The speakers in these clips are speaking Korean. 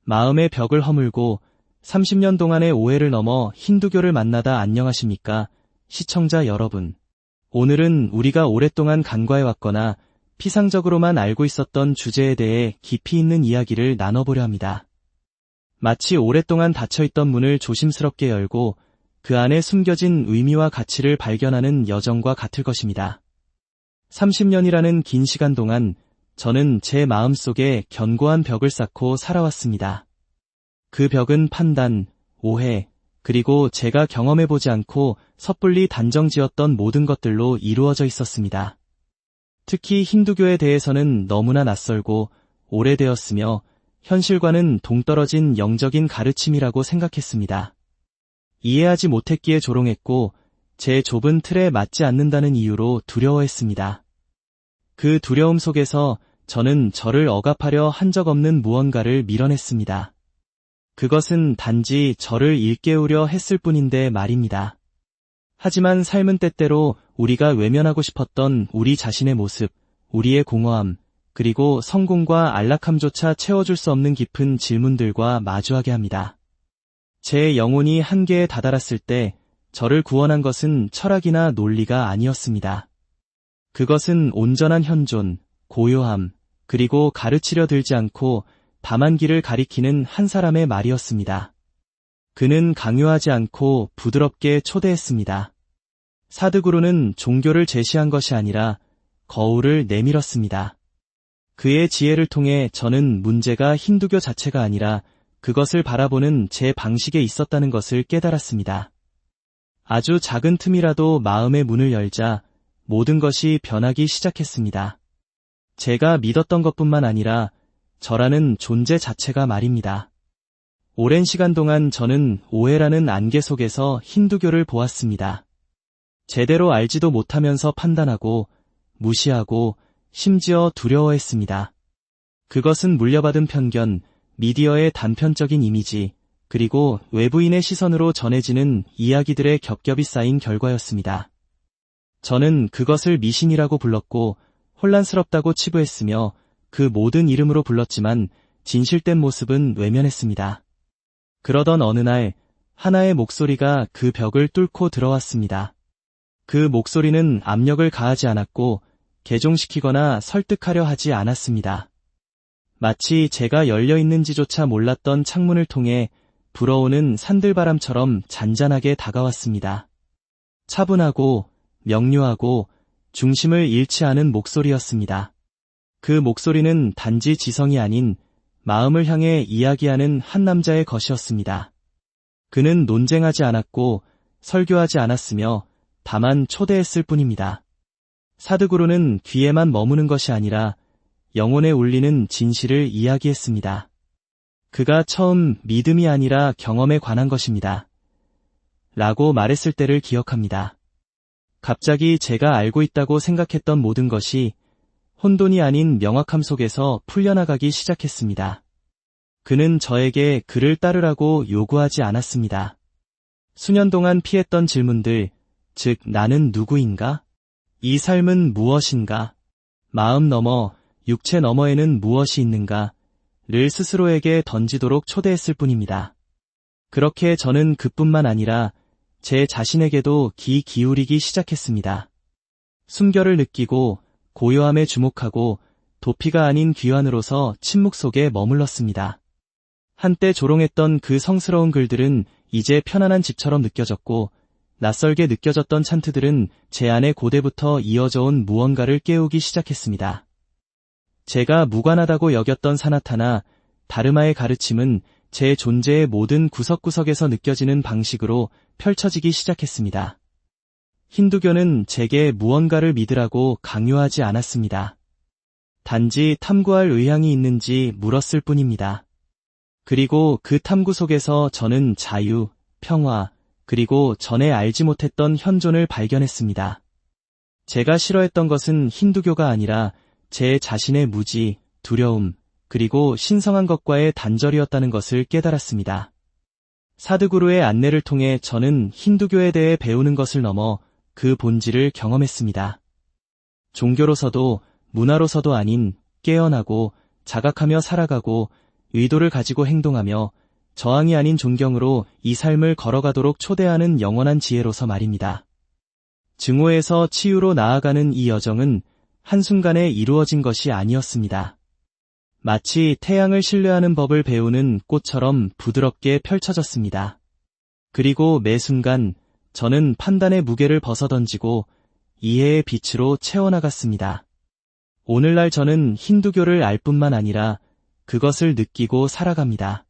마음의 벽을 허물고 30년 동안의 오해를 넘어 힌두교를 만나다 안녕하십니까? 시청자 여러분. 오늘은 우리가 오랫동안 간과해왔거나 피상적으로만 알고 있었던 주제에 대해 깊이 있는 이야기를 나눠보려 합니다. 마치 오랫동안 닫혀있던 문을 조심스럽게 열고 그 안에 숨겨진 의미와 가치를 발견하는 여정과 같을 것입니다. 30년이라는 긴 시간 동안 저는 제 마음속에 견고한 벽을 쌓고 살아왔습니다. 그 벽은 판단, 오해, 그리고 제가 경험해보지 않고 섣불리 단정지었던 모든 것들로 이루어져 있었습니다. 특히 힌두교에 대해서는 너무나 낯설고 오래되었으며 현실과는 동떨어진 영적인 가르침이라고 생각했습니다. 이해하지 못했기에 조롱했고 제 좁은 틀에 맞지 않는다는 이유로 두려워했습니다. 그 두려움 속에서 저는 저를 억압하려 한 적 없는 무언가를 밀어냈습니다. 그것은 단지 저를 일깨우려 했을 뿐인데 말입니다. 하지만 삶은 때때로 우리가 외면하고 싶었던 우리 자신의 모습, 우리의 공허함, 그리고 성공과 안락함조차 채워줄 수 없는 깊은 질문들과 마주하게 합니다. 제 영혼이 한계에 다다랐을 때 저를 구원한 것은 철학이나 논리가 아니었습니다. 그것은 온전한 현존, 고요함, 그리고 가르치려 들지 않고 다만 길을 가리키는 한 사람의 말이었습니다. 그는 강요하지 않고 부드럽게 초대했습니다. 사드구루는 종교를 제시한 것이 아니라 거울을 내밀었습니다. 그의 지혜를 통해 저는 문제가 힌두교 자체가 아니라 그것을 바라보는 제 방식에 있었다는 것을 깨달았습니다. 아주 작은 틈이라도 마음의 문을 열자 모든 것이 변하기 시작했습니다. 제가 믿었던 것뿐만 아니라 저라는 존재 자체가 말입니다. 오랜 시간 동안 저는 오해라는 안개 속에서 힌두교를 보았습니다. 제대로 알지도 못하면서 판단하고 무시하고 심지어 두려워했습니다. 그것은 물려받은 편견, 미디어의 단편적인 이미지, 그리고 외부인의 시선으로 전해지는 이야기들의 겹겹이 쌓인 결과였습니다. 저는 그것을 미신이라고 불렀고 혼란스럽다고 치부했으며 그 모든 이름으로 불렀지만 진실된 모습은 외면했습니다. 그러던 어느 날 하나의 목소리가 그 벽을 뚫고 들어왔습니다. 그 목소리는 압력을 가하지 않았고 개종시키거나 설득하려 하지 않았습니다. 마치 제가 열려있는지조차 몰랐던 창문을 통해 불어오는 산들바람처럼 잔잔하게 다가왔습니다. 차분하고 명료하고 중심을 잃지 않은 목소리였습니다. 그 목소리는 단지 지성이 아닌 마음을 향해 이야기하는 한 남자의 것이었습니다. 그는 논쟁하지 않았고 설교하지 않았으며 다만 초대했을 뿐입니다. 사드구루는 귀에만 머무는 것이 아니라 영혼에 울리는 진실을 이야기했습니다. 그가 처음 믿음이 아니라 경험에 관한 것입니다. 라고 말했을 때를 기억합니다. 갑자기 제가 알고 있다고 생각했던 모든 것이 혼돈이 아닌 명확함 속에서 풀려나가기 시작했습니다. 그는 저에게 그를 따르라고 요구하지 않았습니다. 수년 동안 피했던 질문들, 즉 나는 누구인가? 이 삶은 무엇인가? 마음 너머, 육체 너머에는 무엇이 있는가? 를 스스로에게 던지도록 초대했을 뿐입니다. 그렇게 저는 그뿐만 아니라 제 자신에게도 귀 기울이기 시작했습니다. 숨결을 느끼고 고요함에 주목하고 도피가 아닌 귀환으로서 침묵 속에 머물렀습니다. 한때 조롱했던 그 성스러운 글들은 이제 편안한 집처럼 느껴졌고 낯설게 느껴졌던 찬트들은 제 안의 고대부터 이어져 온 무언가를 깨우기 시작했습니다. 제가 무관하다고 여겼던 사나타나 다르마의 가르침은 제 존재의 모든 구석구석에서 느껴지는 방식으로 펼쳐지기 시작했습니다. 힌두교는 제게 무언가를 믿으라고 강요하지 않았습니다. 단지 탐구할 의향이 있는지 물었을 뿐입니다. 그리고 그 탐구 속에서 저는 자유, 평화, 그리고 전에 알지 못했던 현존을 발견했습니다. 제가 싫어했던 것은 힌두교가 아니라 제 자신의 무지, 두려움, 그리고 신성한 것과의 단절이었다는 것을 깨달았습니다. 사드구루의 안내를 통해 저는 힌두교에 대해 배우는 것을 넘어 그 본질을 경험했습니다. 종교로서도 문화로서도 아닌 깨어나고 자각하며 살아가고 의도를 가지고 행동하며 저항이 아닌 존경으로 이 삶을 걸어가도록 초대하는 영원한 지혜로서 말입니다. 증오에서 치유로 나아가는 이 여정은 한순간에 이루어진 것이 아니었습니다. 마치 태양을 신뢰하는 법을 배우는 꽃처럼 부드럽게 펼쳐졌습니다. 그리고 매 순간 저는 판단의 무게를 벗어던지고 이해의 빛으로 채워나갔습니다. 오늘날 저는 힌두교를 알 뿐만 아니라 그것을 느끼고 살아갑니다.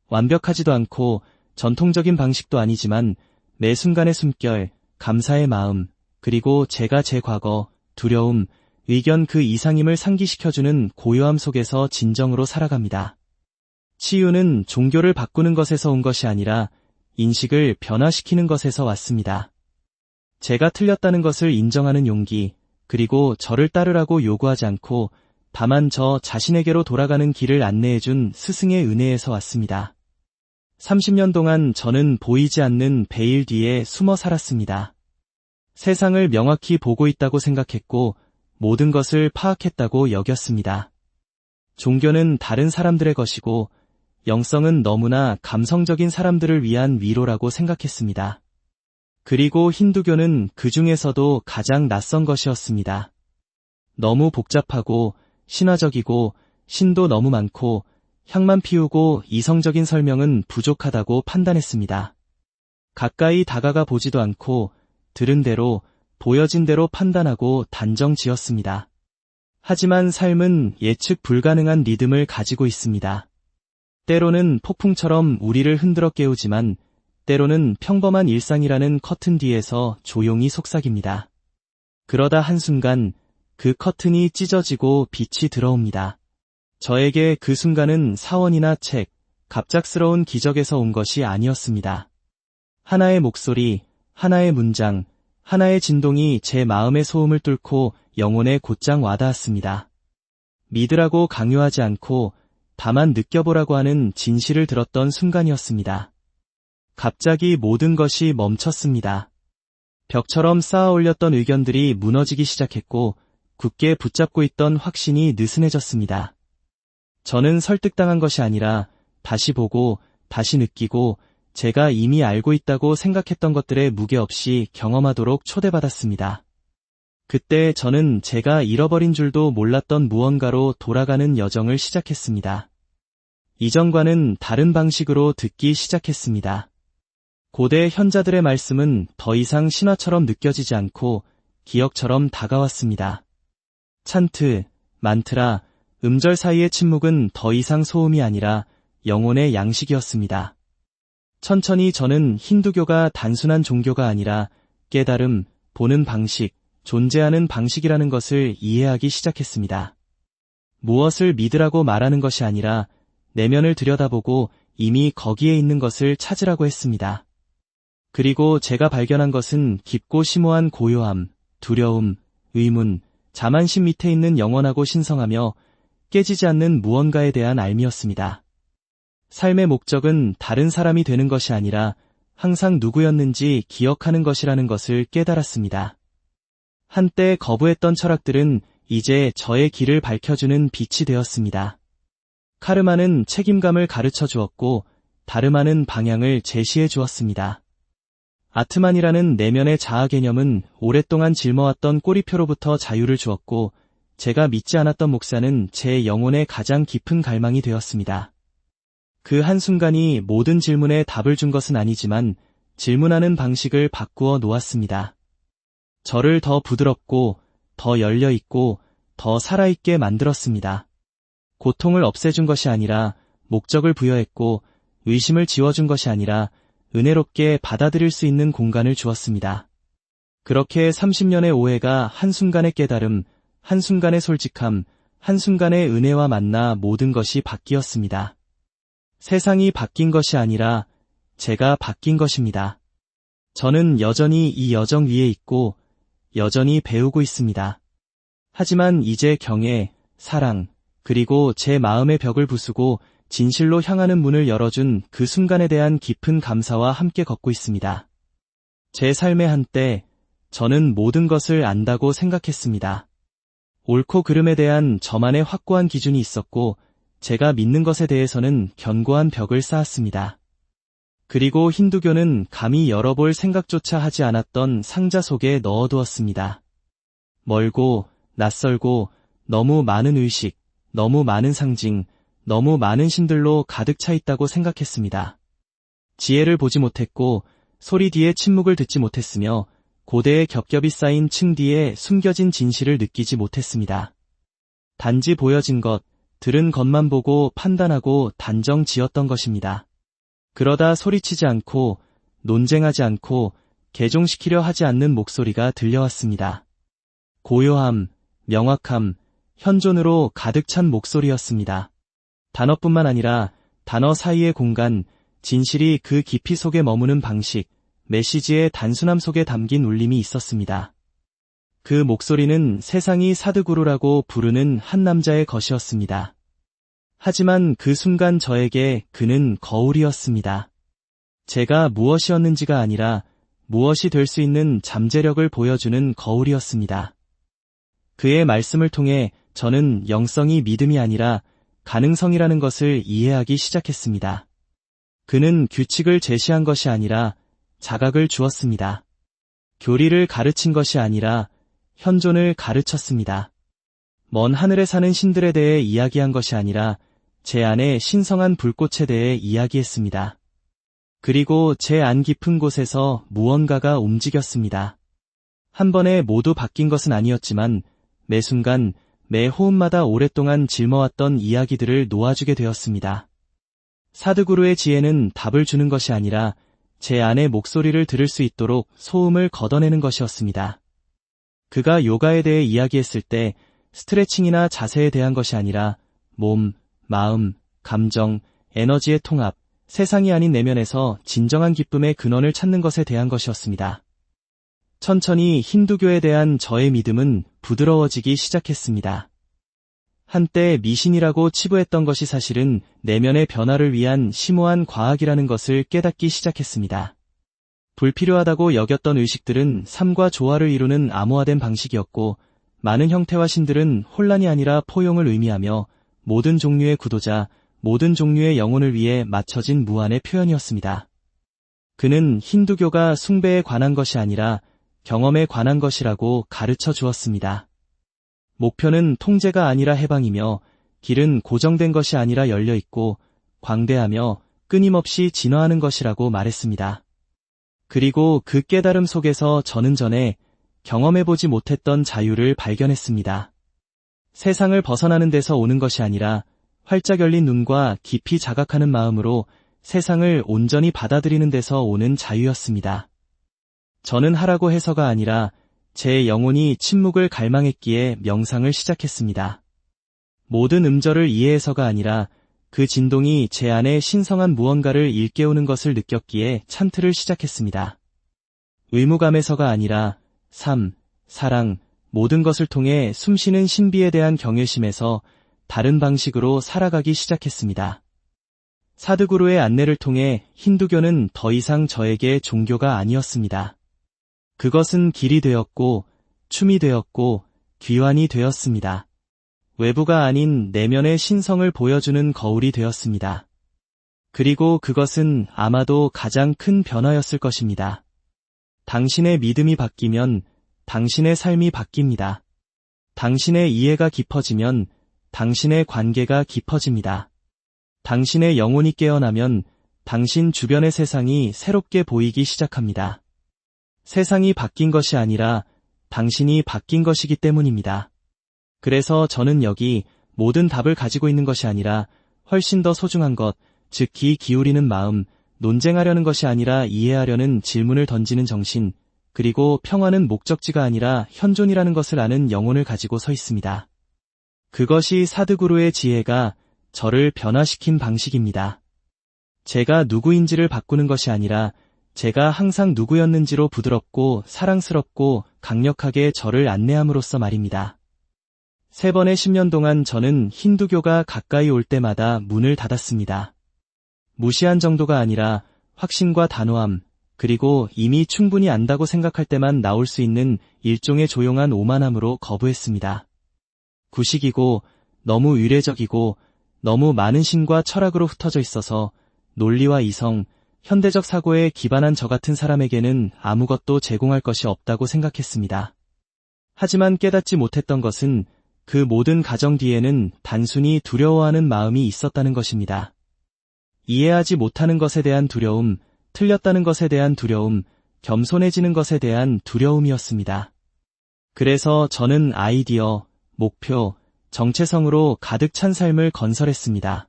완벽하지도 않고 전통적인 방식도 아니지만 매 순간의 숨결, 감사의 마음, 그리고 제가 제 과거, 두려움, 의견 그 이상임을 상기시켜주는 고요함 속에서 진정으로 살아갑니다. 치유는 종교를 바꾸는 것에서 온 것이 아니라 인식을 변화시키는 것에서 왔습니다. 제가 틀렸다는 것을 인정하는 용기, 그리고 저를 따르라고 요구하지 않고 다만 저 자신에게로 돌아가는 길을 안내해준 스승의 은혜에서 왔습니다. 30년 동안 저는 보이지 않는 베일 뒤에 숨어 살았습니다. 세상을 명확히 보고 있다고 생각했고 모든 것을 파악했다고 여겼습니다. 종교는 다른 사람들의 것이고 영성은 너무나 감성적인 사람들을 위한 위로라고 생각했습니다. 그리고 힌두교는 그 중에서도 가장 낯선 것이었습니다. 너무 복잡하고 신화적이고 신도 너무 많고 향만 피우고 이성적인 설명은 부족하다고 판단했습니다. 가까이 다가가 보지도 않고 들은 대로 보여진 대로 판단하고 단정 지었습니다. 하지만 삶은 예측 불가능한 리듬을 가지고 있습니다. 때로는 폭풍처럼 우리를 흔들어 깨우지만 때로는 평범한 일상이라는 커튼 뒤에서 조용히 속삭입니다. 그러다 한순간 그 커튼이 찢어지고 빛이 들어옵니다. 저에게 그 순간은 사원이나 책, 갑작스러운 기적에서 온 것이 아니었습니다. 하나의 목소리, 하나의 문장, 하나의 진동이 제 마음의 소음을 뚫고 영혼에 곧장 와닿았습니다. 믿으라고 강요하지 않고 다만 느껴보라고 하는 진실을 들었던 순간이었습니다. 갑자기 모든 것이 멈췄습니다. 벽처럼 쌓아 올렸던 의견들이 무너지기 시작했고 굳게 붙잡고 있던 확신이 느슨해졌습니다. 저는 설득당한 것이 아니라 다시 보고 다시 느끼고 제가 이미 알고 있다고 생각했던 것들의 무게 없이 경험하도록 초대받았습니다. 그때 저는 제가 잃어버린 줄도 몰랐던 무언가로 돌아가는 여정을 시작했습니다. 이전과는 다른 방식으로 듣기 시작했습니다. 고대 현자들의 말씀은 더 이상 신화처럼 느껴지지 않고 기억처럼 다가왔습니다. 찬트, 만트라, 음절 사이의 침묵은 더 이상 소음이 아니라 영혼의 양식이었습니다. 천천히 저는 힌두교가 단순한 종교가 아니라 깨달음, 보는 방식, 존재하는 방식이라는 것을 이해하기 시작했습니다. 무엇을 믿으라고 말하는 것이 아니라 내면을 들여다보고 이미 거기에 있는 것을 찾으라고 했습니다. 그리고 제가 발견한 것은 깊고 심오한 고요함, 두려움, 의문, 자만심 밑에 있는 영원하고 신성하며 깨지지 않는 무언가에 대한 알미였습니다. 삶의 목적은 다른 사람이 되는 것이 아니라 항상 누구였는지 기억하는 것이라는 것을 깨달았습니다. 한때 거부했던 철학들은 이제 저의 길을 밝혀주는 빛이 되었습니다. 카르마는 책임감을 가르쳐 주었고 다르마는 방향을 제시해 주었습니다. 아트만이라는 내면의 자아 개념은 오랫동안 짊어왔던 꼬리표로부터 자유를 주었고 제가 믿지 않았던 목사는 제 영혼의 가장 깊은 갈망이 되었습니다. 그 한순간이 모든 질문에 답을 준 것은 아니지만 질문하는 방식을 바꾸어 놓았습니다. 저를 더 부드럽고 더 열려있고 더 살아있게 만들었습니다. 고통을 없애준 것이 아니라 목적을 부여했고 의심을 지워준 것이 아니라 은혜롭게 받아들일 수 있는 공간을 주었습니다. 그렇게 30년의 오해가 한순간의 깨달음, 한순간의 솔직함, 한순간의 은혜와 만나 모든 것이 바뀌었습니다. 세상이 바뀐 것이 아니라 제가 바뀐 것입니다. 저는 여전히 이 여정 위에 있고 여전히 배우고 있습니다. 하지만 이제 경애, 사랑, 그리고 제 마음의 벽을 부수고 진실로 향하는 문을 열어준 그 순간에 대한 깊은 감사와 함께 걷고 있습니다. 제 삶의 한때 저는 모든 것을 안다고 생각했습니다. 옳고 그름에 대한 저만의 확고한 기준이 있었고 제가 믿는 것에 대해서는 견고한 벽을 쌓았습니다. 그리고 힌두교는 감히 열어볼 생각조차 하지 않았던 상자 속에 넣어두었습니다. 멀고 낯설고 너무 많은 의식, 너무 많은 상징, 너무 많은 신들로 가득 차 있다고 생각했습니다. 지혜를 보지 못했고 소리 뒤에 침묵을 듣지 못했으며 고대의 겹겹이 쌓인 층 뒤에 숨겨진 진실을 느끼지 못했습니다. 단지 보여진 것, 들은 것만 보고 판단하고 단정 지었던 것입니다. 그러다 소리치지 않고 논쟁하지 않고 개종시키려 하지 않는 목소리가 들려왔습니다. 고요함, 명확함, 현존으로 가득 찬 목소리였습니다. 단어뿐만 아니라 단어 사이의 공간, 진실이 그 깊이 속에 머무는 방식, 메시지의 단순함 속에 담긴 울림이 있었습니다. 그 목소리는 세상이 사드구루라고 부르는 한 남자의 것이었습니다. 하지만 그 순간 저에게 그는 거울이었습니다. 제가 무엇이었는지가 아니라 무엇이 될 수 있는 잠재력을 보여주는 거울이었습니다. 그의 말씀을 통해 저는 영성이 믿음이 아니라 가능성이라는 것을 이해하기 시작했습니다. 그는 규칙을 제시한 것이 아니라 자각을 주었습니다. 교리를 가르친 것이 아니라 현존을 가르쳤습니다. 먼 하늘에 사는 신들에 대해 이야기한 것이 아니라 제 안의 신성한 불꽃에 대해 이야기했습니다. 그리고 제 안 깊은 곳에서 무언가가 움직였습니다. 한 번에 모두 바뀐 것은 아니었지만 매 순간, 매 호흡마다 오랫동안 짊어왔던 이야기들을 놓아주게 되었습니다. 사드구루의 지혜는 답을 주는 것이 아니라 제 안의 목소리를 들을 수 있도록 소음을 걷어내는 것이었습니다. 그가 요가에 대해 이야기했을 때 스트레칭이나 자세에 대한 것이 아니라 몸, 마음, 감정, 에너지의 통합, 세상이 아닌 내면에서 진정한 기쁨의 근원을 찾는 것에 대한 것이었습니다. 천천히 힌두교에 대한 저의 믿음은 부드러워지기 시작했습니다. 한때 미신이라고 치부했던 것이 사실은 내면의 변화를 위한 심오한 과학이라는 것을 깨닫기 시작했습니다. 불필요하다고 여겼던 의식들은 삶과 조화를 이루는 암호화된 방식이었고, 많은 형태와 신들은 혼란이 아니라 포용을 의미하며 모든 종류의 구도자, 모든 종류의 영혼을 위해 맞춰진 무한의 표현이었습니다. 그는 힌두교가 숭배에 관한 것이 아니라 경험에 관한 것이라고 가르쳐 주었습니다. 목표는 통제가 아니라 해방이며 길은 고정된 것이 아니라 열려있고 광대하며 끊임없이 진화하는 것이라고 말했습니다. 그리고 그 깨달음 속에서 저는 전에 경험해보지 못했던 자유를 발견했습니다. 세상을 벗어나는 데서 오는 것이 아니라 활짝 열린 눈과 깊이 자각하는 마음으로 세상을 온전히 받아들이는 데서 오는 자유였습니다. 저는 하라고 해서가 아니라 제 영혼이 침묵을 갈망했기에 명상을 시작했습니다. 모든 음절을 이해해서가 아니라 그 진동이 제 안에 신성한 무언가를 일깨우는 것을 느꼈기에 찬트를 시작했습니다. 의무감에서가 아니라 삶, 사랑, 모든 것을 통해 숨쉬는 신비에 대한 경외심에서 다른 방식으로 살아가기 시작했습니다. 사드구루의 안내를 통해 힌두교는 더 이상 저에게 종교가 아니었습니다. 그것은 길이 되었고, 춤이 되었고, 귀환이 되었습니다. 외부가 아닌 내면의 신성을 보여주는 거울이 되었습니다. 그리고 그것은 아마도 가장 큰 변화였을 것입니다. 당신의 믿음이 바뀌면 당신의 삶이 바뀝니다. 당신의 이해가 깊어지면 당신의 관계가 깊어집니다. 당신의 영혼이 깨어나면 당신 주변의 세상이 새롭게 보이기 시작합니다. 세상이 바뀐 것이 아니라 당신이 바뀐 것이기 때문입니다. 그래서 저는 여기 모든 답을 가지고 있는 것이 아니라 훨씬 더 소중한 것, 즉 귀 기울이는 마음, 논쟁하려는 것이 아니라 이해하려는 질문을 던지는 정신, 그리고 평화는 목적지가 아니라 현존이라는 것을 아는 영혼을 가지고 서 있습니다. 그것이 사드구루의 지혜가 저를 변화시킨 방식입니다. 제가 누구인지를 바꾸는 것이 아니라 제가 항상 누구였는지로 부드럽고 사랑스럽고 강력하게 저를 안내함으로써 말입니다. 3번의 10년 동안 저는 힌두교가 가까이 올 때마다 문을 닫았습니다. 무시한 정도가 아니라 확신과 단호함, 그리고 이미 충분히 안다고 생각할 때만 나올 수 있는 일종의 조용한 오만함으로 거부했습니다. 구식이고 너무 의례적이고 너무 많은 신과 철학으로 흩어져 있어서 논리와 이성, 현대적 사고에 기반한 저 같은 사람에게는 아무것도 제공할 것이 없다고 생각했습니다. 하지만 깨닫지 못했던 것은 그 모든 가정 뒤에는 단순히 두려워하는 마음이 있었다는 것입니다. 이해하지 못하는 것에 대한 두려움, 틀렸다는 것에 대한 두려움, 겸손해지는 것에 대한 두려움이었습니다. 그래서 저는 아이디어, 목표, 정체성으로 가득 찬 삶을 건설했습니다.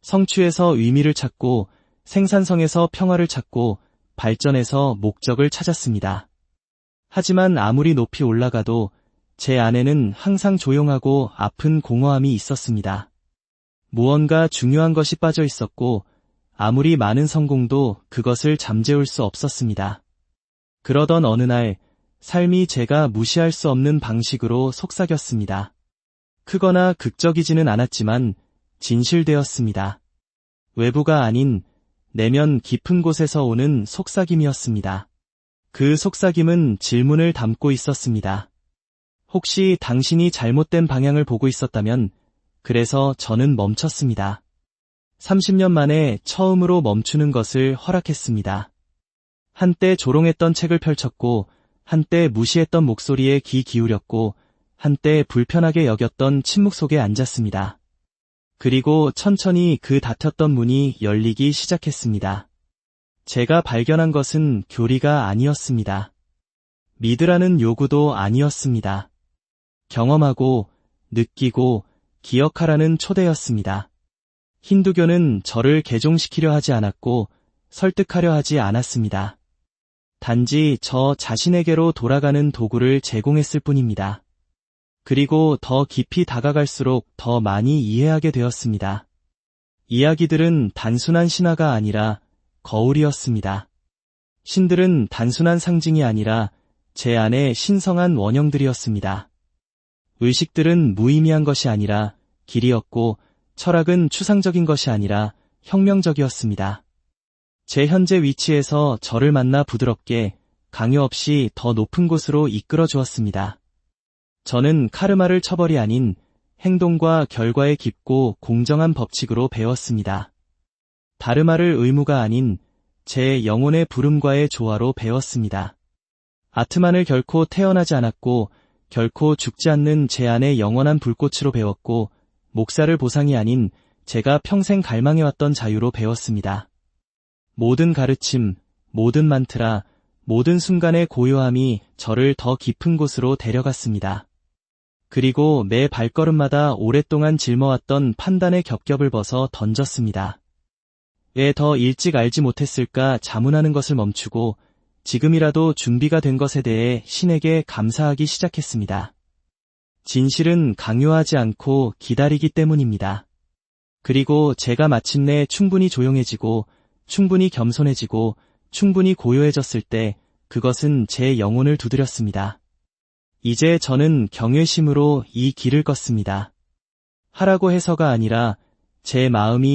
성취에서 의미를 찾고, 생산성에서 평화를 찾고, 발전에서 목적을 찾았습니다. 하지만 아무리 높이 올라가도 제 안에는 항상 조용하고 아픈 공허함이 있었습니다. 무언가 중요한 것이 빠져 있었고, 아무리 많은 성공도 그것을 잠재울 수 없었습니다. 그러던 어느 날, 삶이 제가 무시할 수 없는 방식으로 속삭였습니다. 크거나 극적이지는 않았지만 진실되었습니다. 외부가 아닌 내면 깊은 곳에서 오는 속삭임이었습니다. 그 속삭임은 질문을 담고 있었습니다. 혹시 당신이 잘못된 방향을 보고 있었다면, 그래서 저는 멈췄습니다. 30년 만에 처음으로 멈추는 것을 허락했습니다. 한때 조롱했던 책을 펼쳤고, 한때 무시했던 목소리에 귀 기울였고, 한때 불편하게 여겼던 침묵 속에 앉았습니다. 그리고 천천히 그 닫혔던 문이 열리기 시작했습니다. 제가 발견한 것은 교리가 아니었습니다. 믿으라는 요구도 아니었습니다. 경험하고, 느끼고, 기억하라는 초대였습니다. 힌두교는 저를 개종시키려 하지 않았고, 설득하려 하지 않았습니다. 단지 저 자신에게로 돌아가는 도구를 제공했을 뿐입니다. 그리고 더 깊이 다가갈수록 더 많이 이해하게 되었습니다. 이야기들은 단순한 신화가 아니라 거울이었습니다. 신들은 단순한 상징이 아니라 제 안의 신성한 원형들이었습니다. 의식들은 무의미한 것이 아니라 길이었고, 철학은 추상적인 것이 아니라 혁명적이었습니다. 제 현재 위치에서 저를 만나 부드럽게, 강요 없이 더 높은 곳으로 이끌어 주었습니다. 저는 카르마를 처벌이 아닌 행동과 결과의 깊고 공정한 법칙으로 배웠습니다. 다르마를 의무가 아닌 제 영혼의 부름과의 조화로 배웠습니다. 아트만을 결코 태어나지 않았고 결코 죽지 않는 제 안의 영원한 불꽃으로 배웠고, 목사를 보상이 아닌 제가 평생 갈망해왔던 자유로 배웠습니다. 모든 가르침, 모든 만트라, 모든 순간의 고요함이 저를 더 깊은 곳으로 데려갔습니다. 그리고 매 발걸음마다 오랫동안 짊어왔던 판단의 겹겹을 벗어 던졌습니다. 왜 더 일찍 알지 못했을까 자문하는 것을 멈추고 지금이라도 준비가 된 것에 대해 신에게 감사하기 시작했습니다. 진실은 강요하지 않고 기다리기 때문입니다. 그리고 제가 마침내 충분히 조용해지고 충분히 겸손해지고 충분히 고요해졌을 때 그것은 제 영혼을 두드렸습니다. 이제 저는 경외심으로 이 길을 걷습니다. 하라고 해서가 아니라 제 마음이